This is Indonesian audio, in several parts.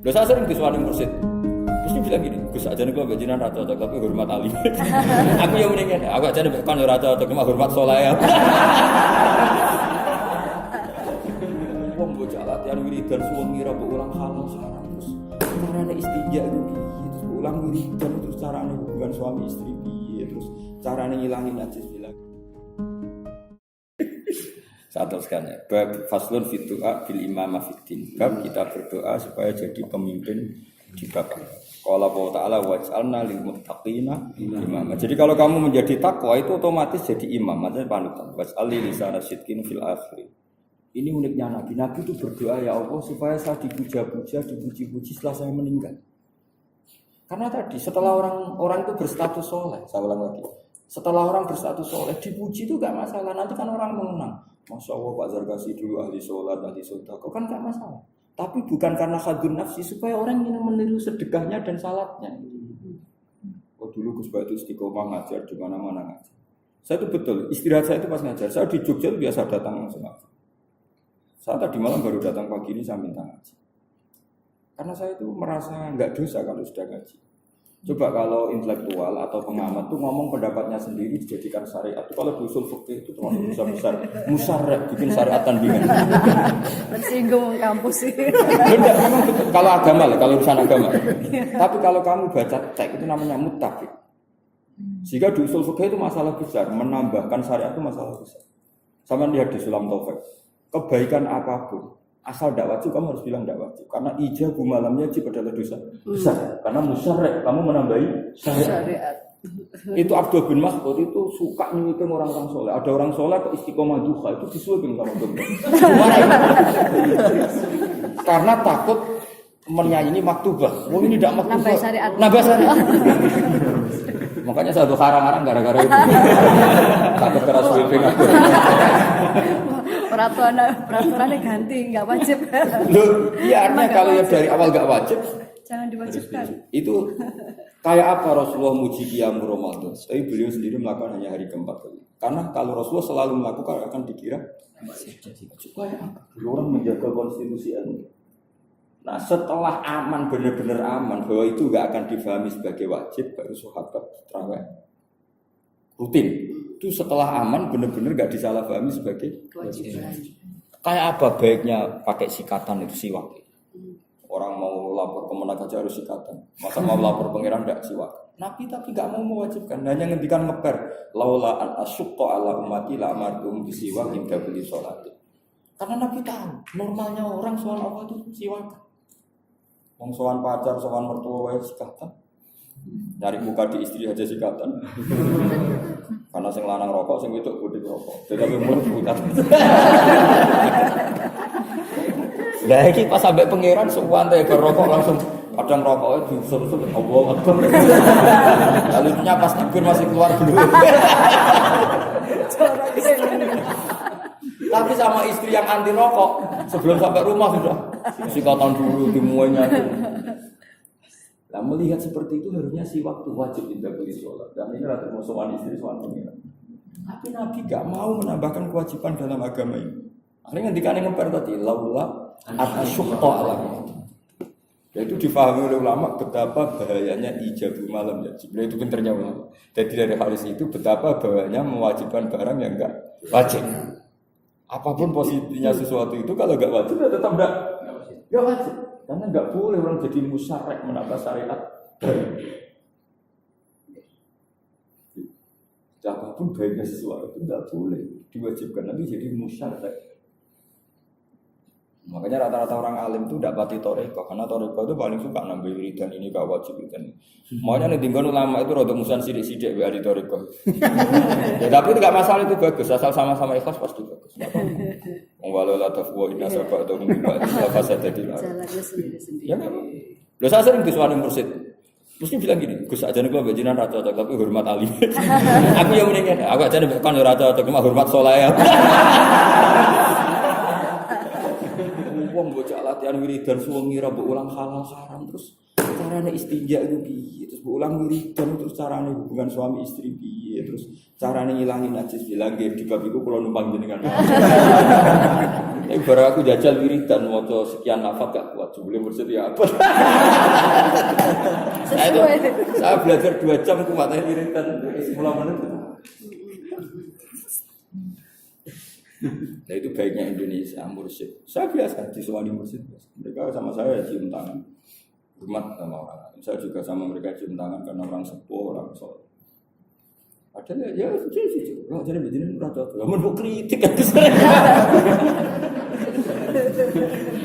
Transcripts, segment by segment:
Lho saya sering disuani mursid. Terus dia bilang gini, Gus aja nih kalau gajian rata cocok tapi hormat alim. Aku yang mendingan, aku aja nih kan rata cocok cuma hormat soleh. Wong bocah latihan wiridan suwengi ra ulang halal sekarang terus carane istinja itu piye terus ulang wiridan terus carane hubungan suami istri piye terus carane ngilangin najis bilang. Saat teruskan ya, bab faslun fi du'a bil imamah fiddin. Bab kita berdoa supaya jadi pemimpin di bab ini. Qala Allah Ta'ala waj'alna lil muttaqina imama. Jadi kalau kamu menjadi takwa itu otomatis jadi imam, maksudnya panutan. Waj'alli lisana sidqin fil akhir. Ini uniknya Nabi. Nabi itu berdoa ya Allah supaya saya dipuja-puja, dipuji-puji setelah saya meninggal. Karena tadi setelah orang itu berstatus soleh, saya ulang lagi. Setelah orang berstatus soleh dipuji itu gak masalah. Nanti kan orang mengenang. Masya Allah Pak Zarkasi dulu ahli sholat, ahli sodako kan gak masalah. Tapi bukan karena khadun nafsi supaya orang ingin meniru sedekahnya dan salatnya. Oh dulu Gus Batu istiqomah ngajar di mana-mana ngajar. Saya itu betul istirahat saya itu pas ngajar. Saya di Jogja itu biasa datang langsung ngajar. Saya tadi malam baru datang pagi ini saya minta ngaji. Karena saya itu merasa nggak dosa kalau sudah ngaji. Coba kalau intelektual atau pengamat tuh ngomong pendapatnya sendiri dijadikan syariat. Kalau usul fikih itu termasuk besar-besar musyarak bikin syariat tandingan. Tersinggung kampus sih. Enggak, memang betul. Kalau agama lah, kalau urusan agama. Tapi kalau kamu baca teks itu namanya muttafik. Sehingga di usul fikih itu masalah besar, menambahkan syariat itu masalah besar. Sama lihat di Sulam Taufik. Kebaikan apapun asal tidak wajib kamu harus bilang tidak wajib karena ijabu malamnya wajib adalah dosa besar karena musyarak kamu menambahi syariat. Itu Abdul bin Mas'ud itu suka nyuipin orang-orang soleh. Ada orang soleh ke istiqomah duha itu disuipin sama Abdul. Karena takut menyanyi maktubah. Oh ini tidak maktubah. Nambah syariat. Makanya satu karang-karang gara-gara itu. Takut keras sweeping aku. Peraturannya ganti, nggak wajib. Loh, iya artinya kalau yang dari awal nggak wajib, jangan diwajibkan. Itu kayak apa Rasulullah muji qiyamul Ramadan? Tapi beliau sendiri melakukan hanya hari keempat kali. Karena kalau Rasulullah selalu melakukan akan dikira supaya orang menjaga konstitusi ini. Nah setelah aman benar-benar aman bahwa itu nggak akan difahami sebagai wajib baru sahabat terawih rutin. Itu setelah aman benar-benar gak disalahpahami sebagai wajib. Kayak apa baiknya pakai sikatan itu siwak. Orang mau lapor ke Menak aja harus sikatan. Masa mau lapor pangeran gak siwak. Nabi tapi gak mau mewajibkan. Hanya ngendikan ngeper. Laula an asyqa ala ummati la amartum bisiwak inda kulli sholati. Karena Nabi tahu normalnya orang soal apa itu siwak. Wong soal pacar, soal mertua wae sikatan. Nyari muka di istri aja sikatan. Karena sing lanang rokok, sing wedok kudu rokok. Tapi mulut bukan. Lah iki pas sampai pangeran suwante rokok langsung padang rokoknya diusur-usur Allah Akbar. Lalu pas nyebur masih keluar dulu. Tapi sama istri yang anti rokok sebelum sampai rumah sudah sikatan dulu dimuainya. Nah melihat seperti itu harusnya si waktu wajib tidak boleh sholat. Dan ini adalah termasuk istri soal pengiran. Tapi Nabi gak mau menambahkan kewajiban dalam agama ini. Akhirnya ketika ini ngeper tadi laula asyqa alam. Yaitu difahami oleh ulama betapa bahayanya ijabu malam ya. Sebenarnya itu pinternya ulama. Jadi dari hadis itu betapa bahayanya mewajibkan barang yang enggak wajib. Apapun posisinya sesuatu itu kalau enggak wajib ya tetap enggak wajib. Karena enggak boleh orang jadi musyarak menambah syariat. Apapun baiknya sesuatu itu enggak boleh diwajibkan nanti jadi musyarak. Makanya rata-rata orang alim itu tidak pati toreko, karena toreko itu paling suka nambah wiridan ini gak wajib wiridan. Makanya nih tinggal ulama itu rada musan sidik-sidik di toreko. Ya, tapi itu gak masalah, itu bagus, asal sama-sama ikhlas pasti bagus. Walau la tafwa inna sabah atau mungkin apa saja di luar. Ya kan? Lo saya sering disuani mursid. Mesti bilang gini, Gus aja nih kalau bajinan rata cocok tapi hormat alim. Aku yang mendingan, aku aja nih kan rata cocok cuma hormat soleh. Wong bocah latihan wiridan suwengi ra mbok ulang halal haram terus caranya istinja itu piye, terus ulang wiridan, terus caranya hubungan suami istri piye, terus caranya ngilangin najis bilang di bab iku kula numpang jenengan. Barang aku jajal wiridan maca sekian lafaz gak kuat, jebule mursyid ya apa. Saya belajar 2 jam kuatnya wiridan 10 menit. Nah itu baiknya Indonesia mursyid. Saya biasa disuani mursyid. Mereka sama saya cium tangan, hormat sama orang. Saya juga sama mereka cium tangan karena orang sepuh, orang soleh. Padahal ya jujur. Loh jadi begini ora cocok. Lah mau kritik kan.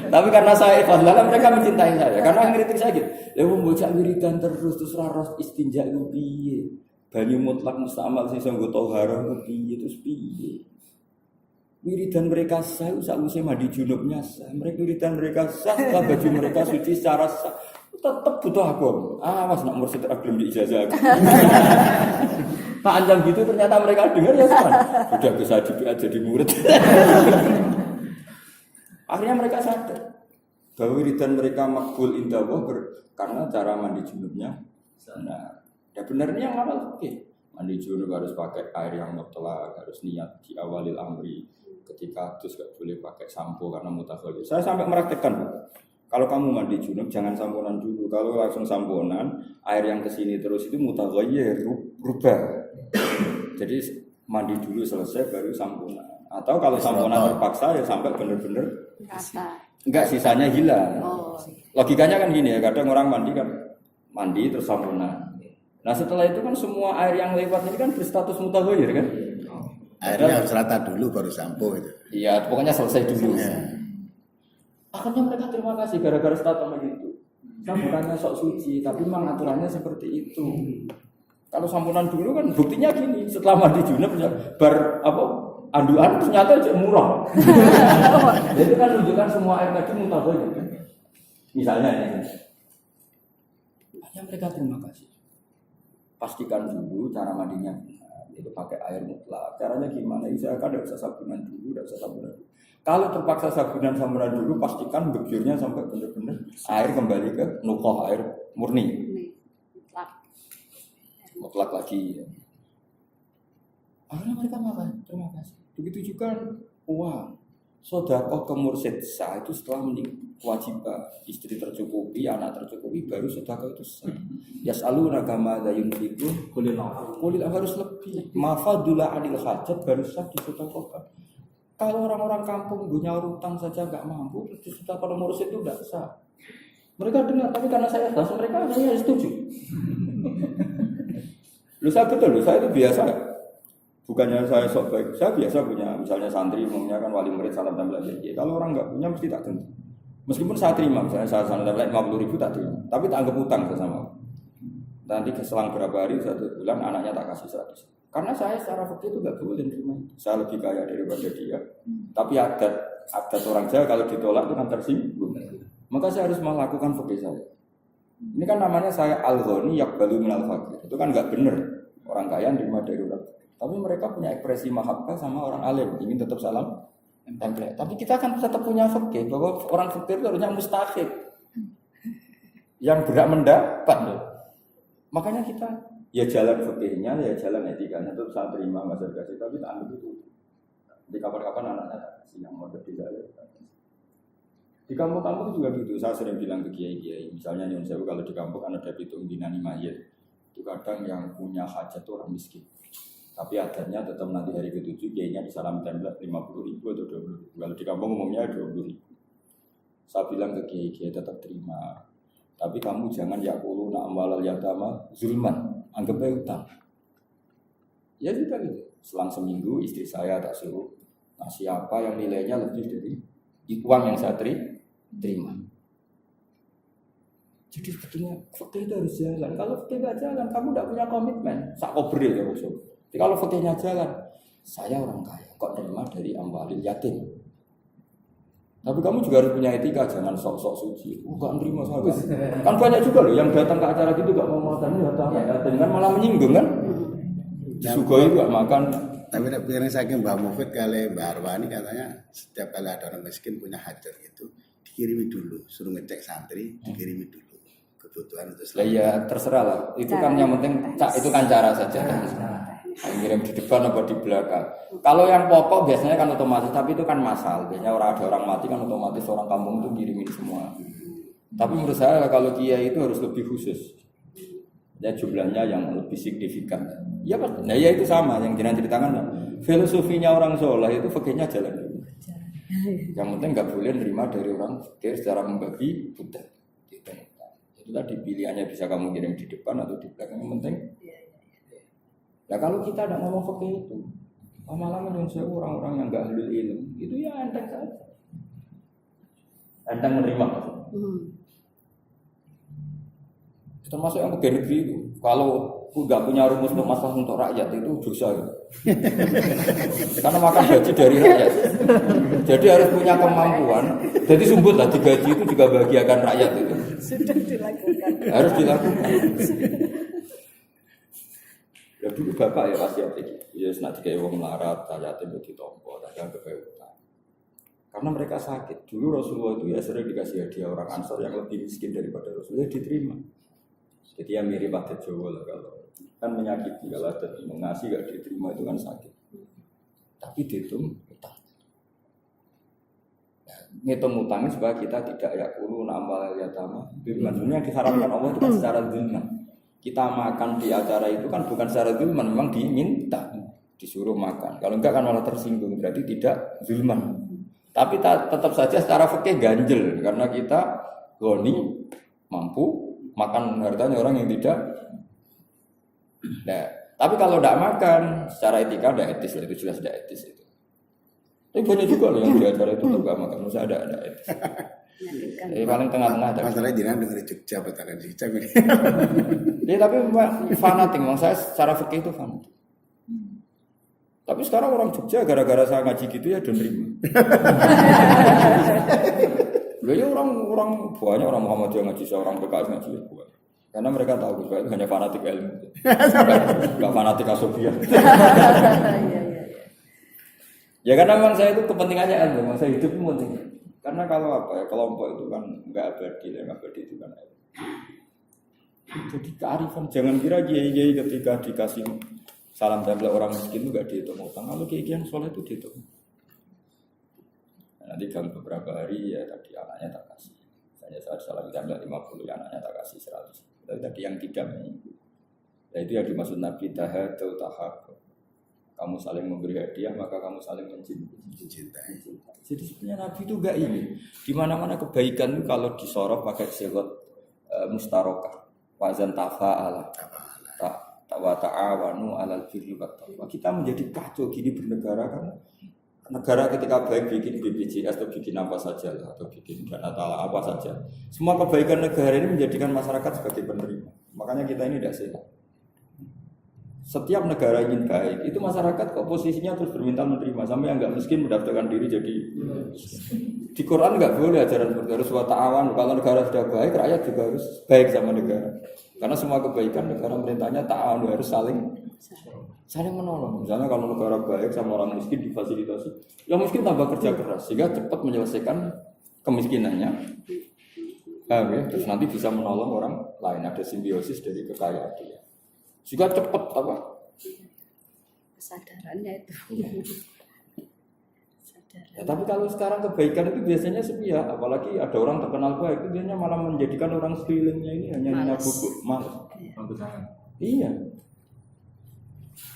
Tapi karena saya ikhlas, mereka mencintai saya. Karena yang kritik saya gitu. Ya wong bocah wiridan terus raros istinja ku piye? Banyu mutlak mustamal sing nggo thaharah ku piye terus piye? Wiridan mereka sah, usah mandi junubnya sah. Wiridan mereka sah, setelah baju mereka suci secara sah. Tetap butuh aku. Mas nak mursyid belum diijazah aku. Pak Anjang gitu ternyata mereka dengar ya sekarang. Sudah bisa jadi murid. Akhirnya mereka sadar bahwa wiridan mereka makbul indah karena cara mandi junubnya. Nah, ya benarnya yang awal oke. Mandi junub harus pakai air yang mutlak, harus niat di awalil amri. Ketika terus gak boleh pakai sampo karena mutakhayir. Saya sampai meraktekkan. Kalau kamu mandi junub jangan samponan dulu. Kalau langsung samponan, air yang kesini terus itu mutakhayir, rubah. Jadi mandi dulu selesai baru samponan. Atau kalau samponan terpaksa ya sampai benar-benar enggak sisanya hilang. Logikanya kan gini ya, kadang orang mandi terus samponan. Nah setelah itu kan semua air yang lewat ini kan berstatus mutaghayir kan? Airnya harus rata dulu baru sampo itu. Iya, pokoknya selesai dulu. Akhirnya mereka terima kasih gara-gara status begitu. Sampunannya sok suci, tapi memang aturannya seperti itu. Kalau sampunan dulu kan buktinya gini, setelah mandi junub anduan ternyata murah. Jadi kan menunjukkan semua air tadi mutaghayir kan. Misalnya ya. Hanya mereka terima kasih. Pastikan dulu cara mandinya. Itu pakai air mutlak. Caranya gimana? Misalkan tidak usah sabunan dulu, tidak usah sabunan dulu. Kalau terpaksa sabunan dulu, pastikan bejurnya sampai benar-benar air kembali ke nukoh air murni. Mutlak lagi. Akhirnya mereka makan. Terima kasih. Begitu juga uang. Sedekah ke mursyid sah itu setelah kewajiban istri tercukupi, anak tercukupi, baru sedekah itu sah. Yas'aluna kama la yunfiqun qul harus lebih. Mafadula anil hajat baru sah disedekahkan. Kalau orang-orang kampung punya utang saja enggak mampu, disedekahkan mursyid itu enggak sah. Mereka dengar, tapi karena saya ikhlas, mereka hanya setuju. Saya betul, saya itu biasa. Bukannya saya sok baik, saya biasa punya, misalnya santri umumnya kan wali murid salam tempel aja. Kalau orang enggak punya mesti tak tentu. Meskipun saya terima, misalnya saya salam tempel 50.000 tak terima, tapi tak anggap utang sama. Nanti selang berapa hari 1 bulan anaknya tak kasih 100. Karena saya secara fikih itu enggak boleh terima. Saya lebih kaya daripada dia. Tapi adat orang Jawa kalau ditolak itu kan tersinggung. Maka saya harus melakukan fikih saya. Ini kan namanya saya al-ghani yaqbalu minal faqir. Itu kan enggak benar. Orang kaya nerima dari orang. Tapi mereka punya ekspresi mahabbah sama orang alim, ingin tetap salam tempel. Tapi kita kan tetap punya fikih bahwa orang fakir itu harusnya mustahik. Yang berat mendapat loh. Makanya kita ya jalan fikihnya, ya jalan etikanya itu saya terima masyarakat kasih, tapi tak ambil itu. Di kapan-kapan anaknya kasih yang mau di saya. Di kampung-kampung juga gitu. Saya sering bilang ke kiai-kiai, misalnya Nyon Sewu kalau di kampung kan ada pitung dinani mayit. Itu kadang yang punya hajat itu orang miskin. Tapi adatnya tetap nanti hari ke-7 kiainya disalam tempel 50.000 atau 20.000. Kalau di kampung umumnya 20.000. Saya bilang ke kiai tetap terima. Tapi kamu jangan yakulu na'amalal yatama zulman, anggap aja utang. Ya juga gitu. Selang seminggu istri saya tak suruh ngasih apa yang nilainya lebih dari uang yang saya terima. Jadi sebetulnya fakir itu harus jalan. Kalau fakir nggak jalan, kamu tidak punya komitmen. Sak kobril ya maksud. Jadi kalau fakirnya jalan, saya orang kaya, kok terima dari amwalil yatim. Tapi kamu juga harus punya etika, jangan sok-sok suci. Enggak nerima saya. Kan banyak juga loh yang datang ke acara gitu enggak mau makan, datang dengan malah menyinggung kan. Disugoi juga makan. Tapi pikiran saya ke Mbak Mufid kali Mbak Arwani katanya setiap kali ada orang miskin punya hajat gitu dikirimi dulu, suruh ngecek santri, dikirimi dulu ke kebutuhan itu Lah ya terserah lah. Itu kan yang penting itu kan cara saja. Yang ngirim di depan apa di belakang. Kalau yang pokok biasanya kan otomatis, tapi itu kan masal. Biasanya ada orang mati kan otomatis orang kampung itu ngirimin semua. Tapi menurut saya kalau kiai itu harus lebih khusus. Ya jumlahnya yang lebih signifikan. Ya Pak. Nah ya itu sama yang jenengan ceritakan. Filosofinya orang soleh itu fikihnya jalan dulu. Yang penting nggak boleh nerima dari orang fikih secara membabi buta. Itu tadi pilihannya bisa kamu kirim di depan atau di belakang. Yang penting. Nah kalau kita tidak ngomong fikih itu, malah menurut orang-orang yang nggak ahlul ilm itu ya enteng saja. Enteng menerima. Termasuk yang pegawai negeri itu, kalau nggak punya rumus untuk masalah untuk rakyat itu dosa. Karena makan gaji dari rakyat. Jadi harus punya kemampuan. Jadi sumbut lah digaji itu juga bahagiakan rakyat itu. Sudah dilakukan. Harus dilakukan. Ya dulu bapak ya wasiat iki. Ya senat digawe wong melarat, rakyate mbok ditampa, tak kegawe utang. Karena mereka sakit. Dulu Rasulullah itu ya sering dikasih hadiah orang Ansor yang lebih miskin daripada Rasulullah diterima. Jadi yang mirip adat Jawa lah kalau kan menyakiti kalau adat ngasih gak diterima itu kan sakit. Tapi dihitung utang. Ngitung utangnya supaya kita tidak yakulu amal yatama. Maksudnya yang diharapkan Allah itu kan secara zulman. Kita makan di acara itu kan bukan secara zulman, memang diminta, disuruh makan. Kalau enggak kan malah tersinggung, berarti tidak zulman. Tapi tetap saja secara fikih ganjel karena kita goni mampu makan hartanya orang yang tidak. Nah, tapi kalau tidak makan secara etika tidak etis, itu jelas tidak etis itu. Tapi banyak juga loh yang di acara itu tidak makan, masa ada etis. Paling tengah-tengah. Masalahnya jangan dengar Jogja petara di Jogja. Ya tapi fanatik, memang saya secara fikih itu fanatik. Tapi sekarang orang Jogja gara-gara saya ngaji gitu ya dan terima. Loh ya orang banyak orang Muhammadiyah ngaji, seorang PKS ngaji ya buat. Karena mereka tahu itu hanya fanatik ilmu. Enggak fanatik asofia. Ya karena memang saya itu kepentingannya ilmu, memang saya hidup itu penting. Karena kalau apa ya kelompok itu kan enggak abadi, yang abadi itu kan ilmu. Jadi kearifan, jangan kira kiai-kiai ketika dikasih salam tempel orang miskin itu enggak dihitung utang. Kalau kiai-kiai yang soleh itu dihitung. Nanti dalam beberapa hari ya tadi anaknya tak kasih. Misalnya saat salam tempel 50 ya anaknya tak kasih 100. Tapi tadi yang tidak mengikut. Ya itu yang dimaksud Nabi tahadu tahab. Kamu saling memberi hadiah maka kamu saling mencintai. Jadi sebenarnya Nabi itu enggak ini. Di mana-mana kebaikan itu kalau disorot pakai sigot mustarokah. Wazan tafa'ala wa ta'awanu 'alal birri wat taqwa. Kita menjadi kacau gini bernegara kan. Negara ketika baik bikin BPJS atau bikin apa saja lah, atau bikin dana tala apa saja. Semua kebaikan negara ini menjadikan masyarakat sebagai penerima. Makanya kita ini tidak sehat. Setiap negara ingin baik, itu masyarakat kok posisinya terus berminta menerima. Sampai yang nggak miskin mendaftarkan diri jadi di Quran nggak boleh ajaran seperti harus wa ta'awan. Kalau negara sudah baik, rakyat juga harus baik sama negara. Karena semua kebaikan negara merintahnya ta'awan, harus saling menolong. Misalnya kalau negara baik sama orang miskin difasilitasi, yang miskin tambah kerja keras sehingga cepat menyelesaikan kemiskinannya. Ya? Terus nanti bisa menolong orang lain, ada simbiosis dari kekayaan dia. Juga cepat apa? Kesadarannya itu. Ya, tapi kalau sekarang kebaikan itu biasanya sepihak, apalagi ada orang terkenal baik itu biasanya malah menjadikan orang sekelilingnya ini hanya bubuk malas. Iya.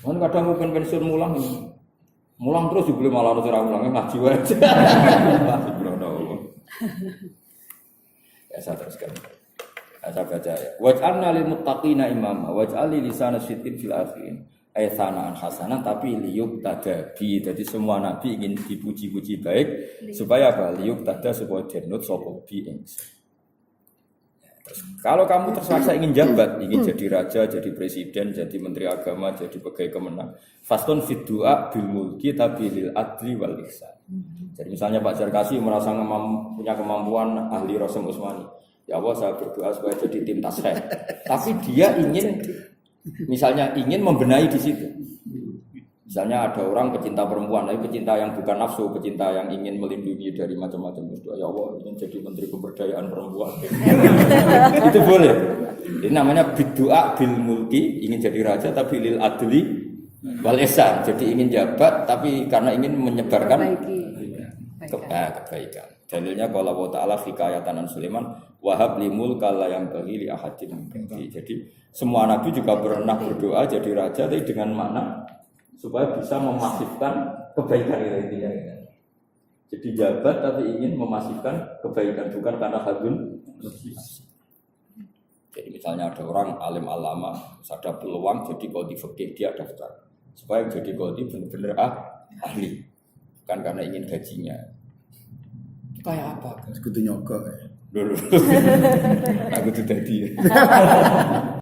Kan kadang mau pensiun mulang terus juga malah harus orang mulangnya ngaji aja. Ya saya teruskan. Saya baca ya. Waj'alna lil muttaqina imama waj'al li lisana sidqin fil akhirin. Sanaan hasanah tapi liyuk tadabi. Jadi semua nabi ingin dipuji-puji baik supaya apa? Liyuk tada supaya denut sapa bi ingsun. Kalau kamu terpaksa ingin jabat, ingin jadi raja, jadi presiden, jadi menteri agama, jadi pegawai kemenang, fastun fid du'a bil mulki tapi lil adli wal ihsan. Jadi misalnya Pak Jarkasi merasa punya kemampuan ahli Rasul Utsmani. Ya Allah saya berdoa supaya jadi tim tasreh. Tapi dia ingin misalnya ingin membenahi di situ. Misalnya ada orang pecinta perempuan, tapi pecinta yang bukan nafsu, pecinta yang ingin melindungi dari macam-macam dosa. Ya Allah, ingin jadi menteri pemberdayaan perempuan. Itu boleh. Ini namanya biddu'a bil mulki, ingin jadi raja tapi lil adli wal ihsan. Jadi ingin jabat tapi karena ingin menyebarkan kebaikan. Dalilnya kalau Allah Ta'ala hikayatan an Sulaiman wahab limul kala yang bagi li ahadin. Jadi semua nabi juga pernah berdoa jadi raja tapi dengan makna supaya bisa memasifkan kebaikan itu ya. Jadi jabat tapi ingin memasifkan kebaikan bukan karena hadun. Jadi misalnya ada orang alim alama, ada peluang jadi qadhi fikih dia daftar supaya jadi qadhi benar-benar ahli, bukan karena ingin gajinya. Kayak apa? Sekutu nyokok. Dulu. Aku tuh tadi.